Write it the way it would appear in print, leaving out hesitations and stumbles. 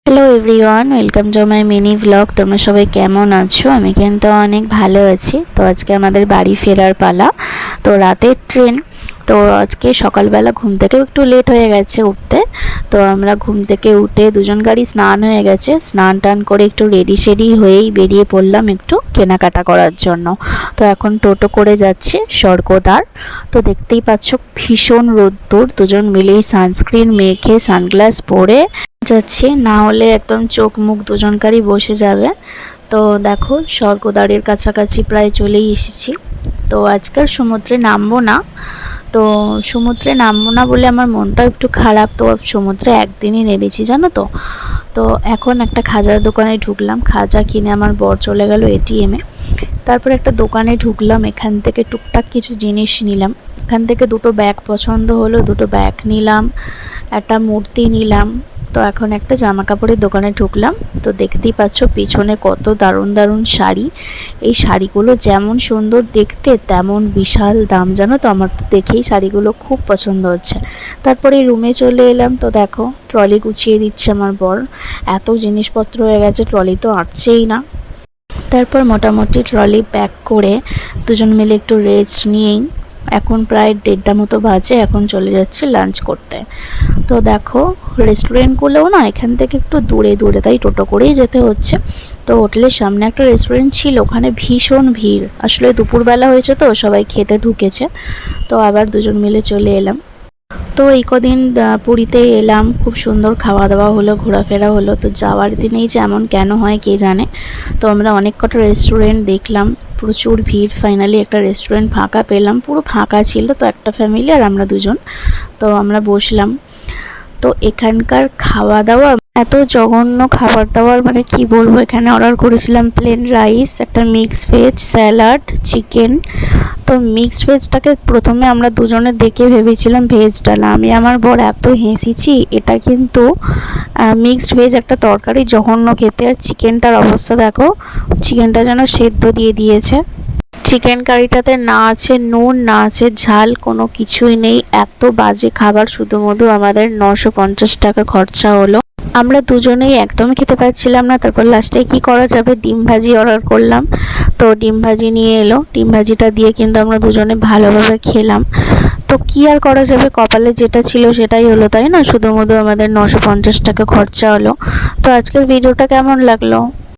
Hello everyone, welcome to my mini blog. তোমরা সবাই কেমন আছো? আমি কিন্তু অনেক ভালো আছি। তো আজকে আমাদের বাড়ি ফেরার পালা। তো রাতের ট্রেন। তো আজকে সকালবেলা ঘুম থেকে একটু লেট হয়ে গেছে উঠতে। তো আমরা ঘুম থেকে উঠে দুজন গাড়ি স্নান হয়ে গেছে, স্নান টান করে একটু রেডি সেডি হয়েই বেরিয়ে পড়লাম একটু কেনাকাটা করার জন্য। তো এখন টোটো করে যাচ্ছি স্বর্গদ্বার। তো দেখতেই পাচ্ছ ভীষণ রোদ্দুর, দুজন মিলেই সানস্ক্রিন মেখে সানগ্লাস পরে যাচ্ছি, না হলে একদম চোখ মুখ দুজনকারই বসে যাবে। তো দেখো স্বর্গদ্বারের কাছাকাছি প্রায় চলেই এসেছি। তো আজকাল সমুদ্রে নামবো না, তো সমুদ্রে নামবো না বলে আমার মনটা একটু খারাপ। তো সমুদ্রে একদিনই নেমেছি জানো তো। তো এখন একটা খাজার দোকানে ঢুকলাম, খাজা কিনে আমার বর চলে গেল এটিএমে। তারপর একটা দোকানে ঢুকলাম, এখান থেকে টুকটাক কিছু জিনিস নিলাম। এখান থেকে দুটো ব্যাগ পছন্দ হলো, দুটো ব্যাগ নিলাম, একটা মূর্তি নিলাম। তো এখন একটা জামা কাপড়ের দোকানে ঢুকলাম। তো দেখতেই পাচ্ছ পিছনে কত দারুণ দারুণ শাড়ি। এই শাড়িগুলো যেমন সুন্দর দেখতে তেমন বিশাল দাম জানো তো। আমার তো দেখেই শাড়িগুলো খুব পছন্দ হচ্ছে। তারপরে রুমে চলে এলাম। তো দেখো ট্রলি গুছিয়ে দিচ্ছে আমার বর, এত জিনিসপত্র হয়ে গেছে ট্রলি তো আটছেই না। তারপর মোটামুটি ট্রলি প্যাক করে দুজন মিলে একটু রেস্ট নিয়েই এখন প্রায় 1:30 মতো বাজে, এখন চলে যাচ্ছি লাঞ্চ করতে। তো দেখো রেস্টুরেন্টগুলোও না এখান থেকে একটু দূরে দূরে, তাই টোটো করেই যেতে হচ্ছে। তো হোটেলের সামনে একটা রেস্টুরেন্ট ছিল, ওখানে ভীষণ ভিড়, আসলে দুপুরবেলা হয়েছে তো সবাই খেতে ঢুকেছে। তো আবার দুজন মিলে চলে এলাম। তো এই কদিন পুরীতে এলাম, খুব সুন্দর খাওয়া দাওয়া হলো, ঘোরাফেরা হলো। তো যাওয়ার দিনেই যে এমন কেন হয় কে জানে। তো আমরা অনেক কটা রেস্টুরেন্ট দেখলাম, প্রচুর ভিড়। ফাইনালি একটা রেস্টুরেন্ট ফাঁকা পেলাম, পুরো ফাঁকা ছিল। তো একটা ফ্যামিলি আর আমরা দুজন, তো আমরা বসলাম। তো এখানকার খাওয়া দাওয়া এত জঘন্য খাবার দাবার, মানে কি বলবো। এখানে অর্ডার করেছিলাম প্লেন রাইস, একটা মিক্সড ভেজ, স্যালাড, চিকেন। তো মিক্সড ভেজটাকে প্রথমে আমরা দুজনে দেখে ভেবেছিলাম ভেজ ডাল, আমি আমার বর এত হেসেছি। এটা কিন্তু মিক্সড ভেজ একটা তরকারি, জঘন্য খেতে। আর চিকেনটার অবস্থা দেখো, চিকেনটা যেন সেদ্ধ দিয়ে দিয়েছে। চিকেন কারিটাতে না আছে নুন, না আছে ঝাল, কোনো কিছুই নেই। এত বাজে খাবার, শুধুমাত্র আমাদের 950 টাকা খরচা হলো। আমরা দুজনেই একদমই খেতে পারছিলাম না। তারপর লাস্টে কি করা যাবে, ডিম ভাজি অর্ডার করলাম। তো ডিম ভাজি নিয়ে এলো, ডিম ভাজিটা দিয়ে কিন্তু আমরা দুজনে ভালোভাবে খেলাম। তো কি আর করা যাবে, কপালে যেটা ছিল সেটাই হলো, তাই না। শুধুমাত্র আমাদের 950 টাকা খরচা হলো। তো আজকের ভিডিওটা কেমন লাগলো?